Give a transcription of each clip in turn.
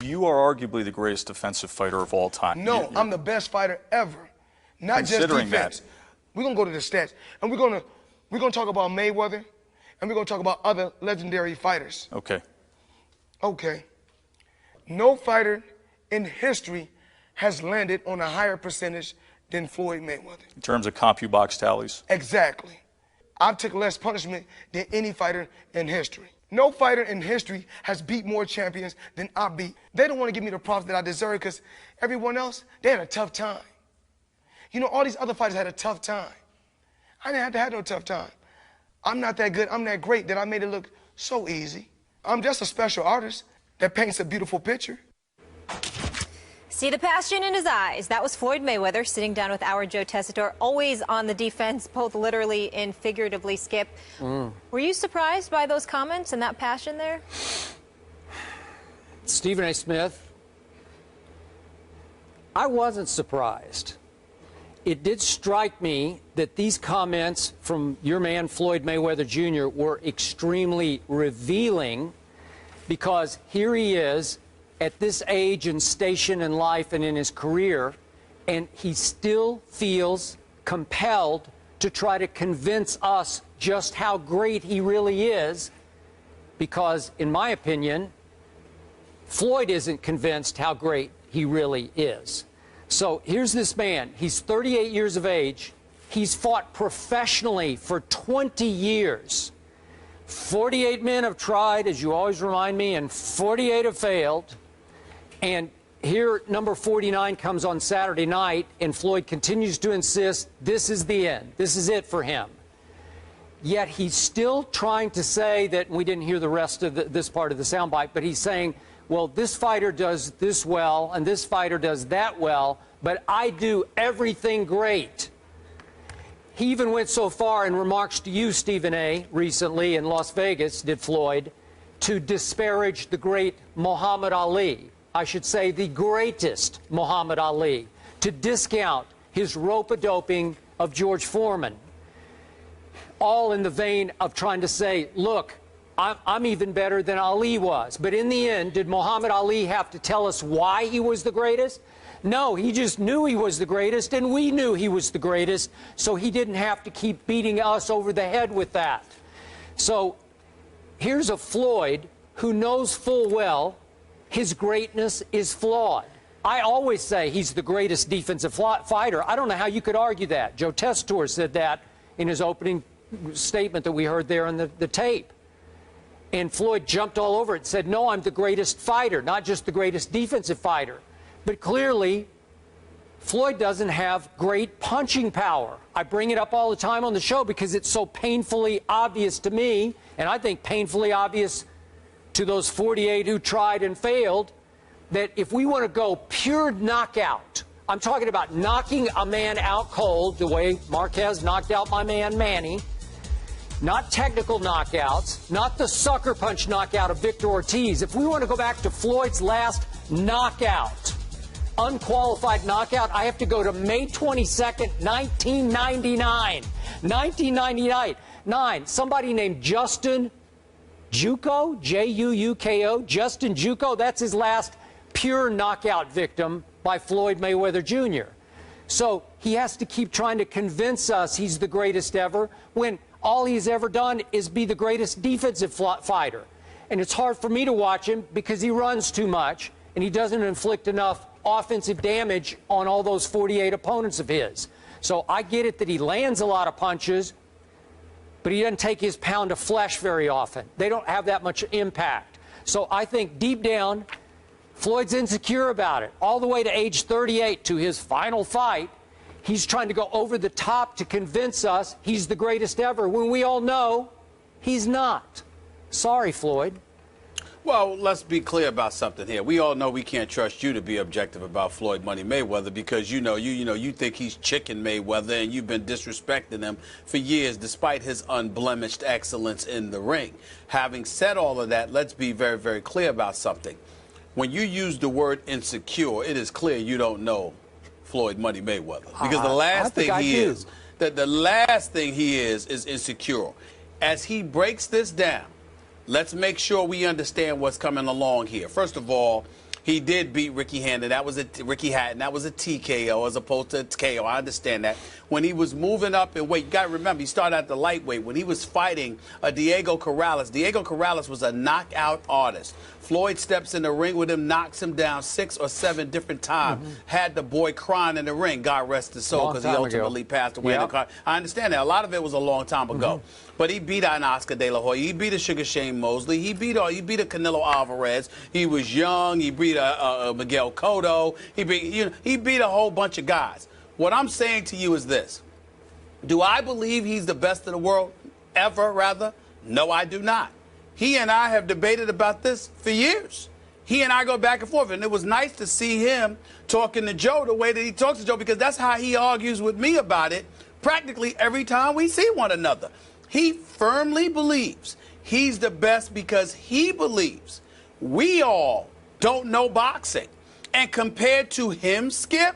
You are arguably the greatest defensive fighter of all time. No, I'm the best fighter ever. Not just defense. We're going to go to the stats. And we're going to talk about Mayweather, and we're going to talk about other legendary fighters. Okay. Okay. No fighter in history has landed on a higher percentage than Floyd Mayweather. In terms of CompuBox tallies? Exactly. I took less punishment than any fighter in history. No fighter in history has beat more champions than I beat. They don't want to give me the props that I deserve because everyone else, they had a tough time. You know, all these other fighters had a tough time. I didn't have to have no tough time. I'm not that good, I'm that great that I made it look so easy. I'm just a special artist that paints a beautiful picture. See the passion in his eyes. That was Floyd Mayweather sitting down with our Joe Tessitore, always on the defense, both literally and figuratively, Skip. Were you surprised by those comments and that passion there? Stephen A. Smith, I wasn't surprised. It did strike me that these comments from your man Floyd Mayweather Jr. were extremely revealing, because here he is at this age and station in life and in his career, and he still feels compelled to try to convince us just how great he really is, because, in my opinion, Floyd isn't convinced how great he really is. So here's this man. He's 38 years of age. He's fought professionally for 20 years. 48 men have tried, as you always remind me, and 48 have failed. And here, number 49 comes on Saturday night, and Floyd continues to insist this is the end. This is it for him. Yet he's still trying to say that, we didn't hear the rest of this part of the soundbite, but he's saying, well, this fighter does this well, and this fighter does that well, but I do everything great. He even went so far in remarks to you, Stephen A., recently in Las Vegas, did Floyd, to disparage the great Muhammad Ali. I should say the greatest Muhammad Ali, to discount his rope-a-doping of George Foreman, all in the vein of trying to say, look, I'm even better than Ali was. But in the end, did Muhammad Ali have to tell us why he was the greatest? No, he just knew he was the greatest, and we knew he was the greatest, so he didn't have to keep beating us over the head with that. So here's a Floyd who knows full well his greatness is flawed. I always say he's the greatest defensive fighter. I don't know how you could argue that. Joe Tessitore said that in his opening statement that we heard there on the tape. And Floyd jumped all over it and said, no, I'm the greatest fighter, not just the greatest defensive fighter. But clearly, Floyd doesn't have great punching power. I bring it up all the time on the show because it's so painfully obvious to me, and I think painfully obvious to those 48 who tried and failed, that if we want to go pure knockout, I'm talking about knocking a man out cold the way Marquez knocked out my man Manny, not technical knockouts, not the sucker punch knockout of Victor Ortiz. If we want to go back to Floyd's last knockout, unqualified knockout, I have to go to May 22nd, 1999. 1999. Somebody named Justin Juuko, J-U-U-K-O, Justin Juuko, that's his last pure knockout victim by Floyd Mayweather Jr. So he has to keep trying to convince us he's the greatest ever when all he's ever done is be the greatest defensive fighter. And it's hard for me to watch him because he runs too much and he doesn't inflict enough offensive damage on all those 48 opponents of his. So I get it that he lands a lot of punches, but he doesn't take his pound of flesh very often. They don't have that much impact. So I think deep down, Floyd's insecure about it. All the way to age 38 to his final fight, he's trying to go over the top to convince us he's the greatest ever, when we all know he's not. Sorry, Floyd. Well, let's be clear about something here. We all know we can't trust you to be objective about Floyd Money Mayweather because you think he's Chicken Mayweather and you've been disrespecting him for years despite his unblemished excellence in the ring. Having said all of that, let's be very, very clear about something. When you use the word insecure, it is clear you don't know Floyd Money Mayweather, because the last thing he is, the last thing he is insecure. As he breaks this down, let's make sure we understand what's coming along here. First of all, He did beat Ricky Hatton. That was a TKO as opposed to a KO. I understand that. When he was moving up in weight, you got to remember, he started at the lightweight. When he was fighting Diego Corrales was a knockout artist. Floyd steps in the ring with him, knocks him down 6 or 7 different times. Had the boy crying in the ring. God rest his soul, because he ultimately passed away in the car. I understand that. A lot of it was a long time ago. But he beat an Oscar De La Hoya. He beat a Sugar Shane Mosley. He beat a Canelo Alvarez. He was young. He beat a Miguel Cotto. He beat a whole bunch of guys. What I'm saying to you is this. Do I believe he's the best in the world ever, rather? No, I do not. He and I have debated about this for years. He and I go back and forth, and it was nice to see him talking to Joe the way that he talks to Joe, because that's how he argues with me about it practically every time we see one another. He firmly believes he's the best because he believes we all don't know boxing. And compared to him, Skip,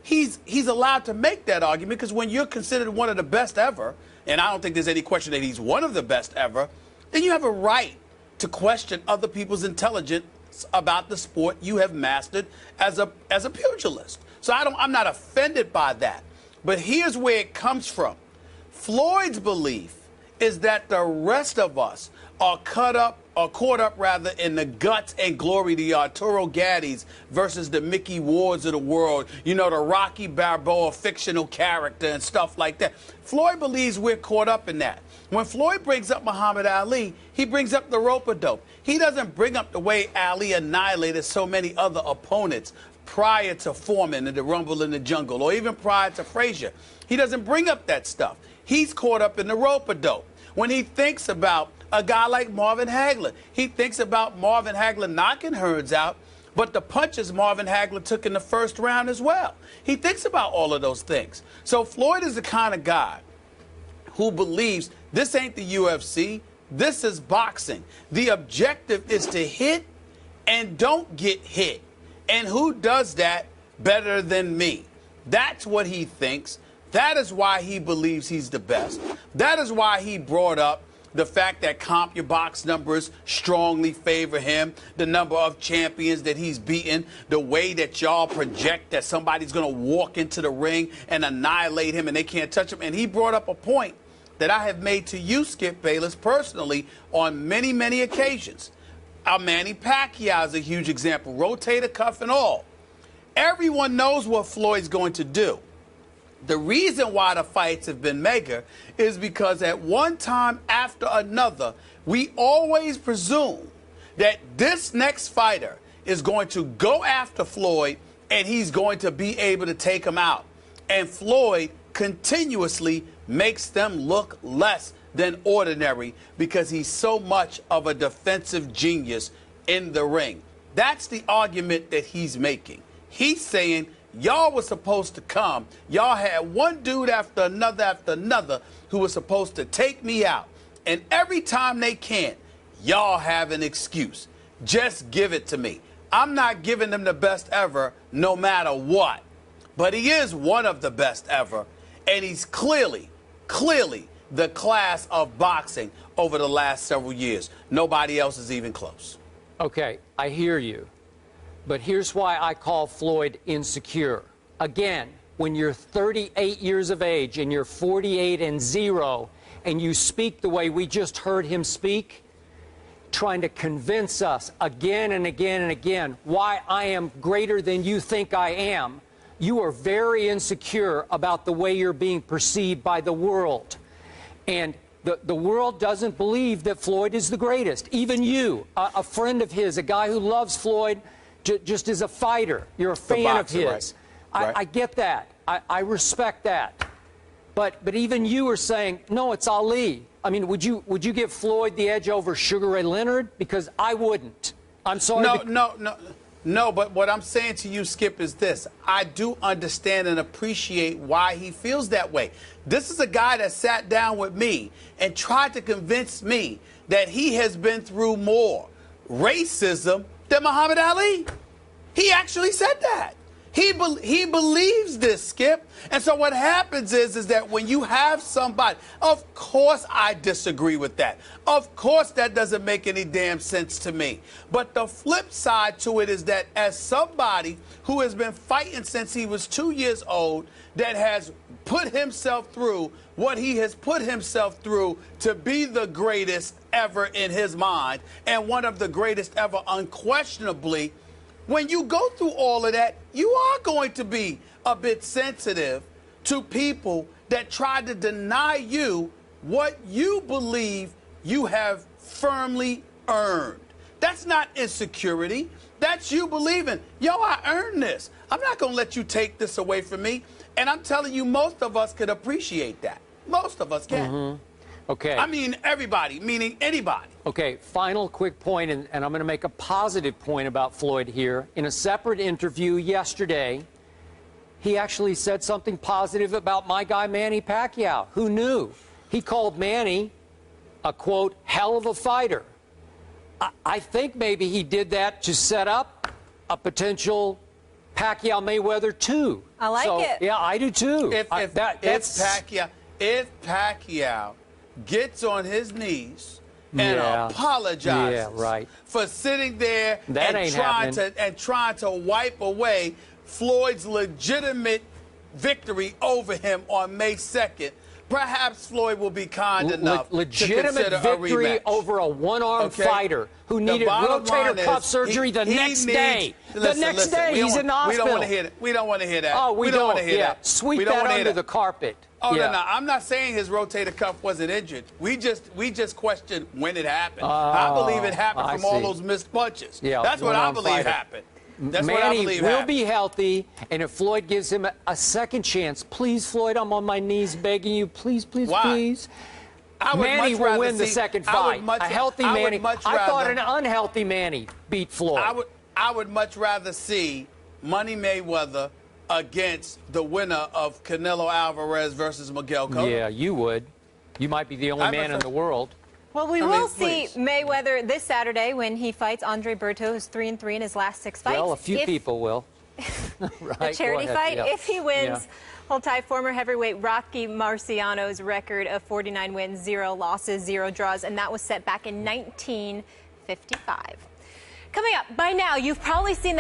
he's allowed to make that argument, because when you're considered one of the best ever, and I don't think there's any question that he's one of the best ever, then you have a right to question other people's intelligence about the sport you have mastered as a pugilist. So I'm not offended by that. But here's where it comes from. Floyd's belief is that the rest of us are caught up in the guts and glory, the Arturo Gaddis versus the Mickey Wards of the world, the Rocky Balboa fictional character and stuff like that. Floyd believes we're caught up in that. When Floyd brings up Muhammad Ali, he brings up the rope-a-dope. He doesn't bring up the way Ali annihilated so many other opponents prior to Foreman and the Rumble in the Jungle, or even prior to Frazier. He doesn't bring up that stuff. He's caught up in the rope-a-dope. When he thinks about a guy like Marvin Hagler, he thinks about Marvin Hagler knocking Hearns out, but the punches Marvin Hagler took in the first round as well. He thinks about all of those things. So Floyd is the kind of guy who believes this ain't the UFC, this is boxing. The objective is to hit and don't get hit. And who does that better than me? That's what he thinks. That is why he believes he's the best. That is why he brought up the fact that comp your box numbers strongly favor him, the number of champions that he's beaten, the way that y'all project that somebody's going to walk into the ring and annihilate him and they can't touch him. And he brought up a point that I have made to you, Skip Bayless, personally on many, many occasions. Manny Pacquiao is a huge example, rotator cuff and all. Everyone knows what Floyd's going to do. The reason why the fights have been mega is because at one time after another, we always presume that this next fighter is going to go after Floyd and he's going to be able to take him out. And Floyd continuously makes them look less than ordinary because he's so much of a defensive genius in the ring. That's the argument that he's making. He's saying, y'all was supposed to come. Y'all had one dude after another who was supposed to take me out. And every time they can't, y'all have an excuse. Just give it to me. I'm not giving him the best ever no matter what. But he is one of the best ever. And he's clearly the class of boxing over the last several years. Nobody else is even close. Okay, I hear you. But here's why I call Floyd insecure. Again, when you're 38 years of age and you're 48-0 and you speak the way we just heard him speak, trying to convince us again and again and again why I am greater than you think I am, you are very insecure about the way you're being perceived by the world. And the world doesn't believe that Floyd is the greatest. Even you, a friend of his, a guy who loves Floyd, just as a fighter, you're a fan of his. Right. I get that. I respect that. But even you are saying, no, it's Ali. I mean, would you give Floyd the edge over Sugar Ray Leonard? Because I wouldn't. I'm sorry. No, but what I'm saying to you, Skip, is this. I do understand and appreciate why he feels that way. This is a guy that sat down with me and tried to convince me that he has been through more racism than Muhammad Ali. He actually said that. He believes this, Skip. And so what happens is that when you have somebody, of course I disagree with that. Of course that doesn't make any damn sense to me. But the flip side to it is that as somebody who has been fighting since he was 2 years old, that has put himself through what he has put himself through to be the greatest ever in his mind, and one of the greatest ever unquestionably, when you go through all of that, you are going to be a bit sensitive to people that try to deny you what you believe you have firmly earned. That's not insecurity. That's you believing, yo, I earned this. I'm not going to let you take this away from me. And I'm telling you, most of us could appreciate that. Most of us can. Mm-hmm. Okay. I mean, everybody, meaning anybody. Okay, final quick point, and I'm going to make a positive point about Floyd here. In a separate interview yesterday, he actually said something positive about my guy Manny Pacquiao. Who knew? He called Manny a, quote, hell of a fighter. I think maybe he did that to set up a potential Pacquiao Mayweather 2. I like it. Yeah, I do too. If Pacquiao gets on his knees and apologizes for sitting there and trying to wipe away Floyd's legitimate victory over him on May 2nd, perhaps Floyd will be kind enough to consider legitimate victory a rematch. over a one-armed fighter who needed rotator cuff surgery the next day. The next day, he's in the hospital. We don't want to hear that. We don't want to hear that. Oh, we don't want to hear that. Sweep that under the carpet. Oh, no. I'm not saying his rotator cuff wasn't injured. We just questioned when it happened. I believe it happened from all those missed punches. Yeah, that's what I believe happened. That's what I believe will happened. be healthy, and if Floyd gives him a second chance, please, Floyd, I'm on my knees begging you, please, please, please. Manny will win the second fight. A healthy Manny. I thought an unhealthy Manny beat Floyd. I would much rather see Money Mayweather against the winner of Canelo Alvarez versus Miguel Cotto. Yeah, you would. You might be the only man in the world. Well, we will see Mayweather this Saturday when he fights Andre Berto, who's 3-3 in his last 6 fights. Well, a few people will. The charity fight. Yeah. If he wins, he'll tie former heavyweight Rocky Marciano's record of 49 wins, 0 losses, 0 draws, and that was set back in 1955. Coming up, by now, you've probably seen that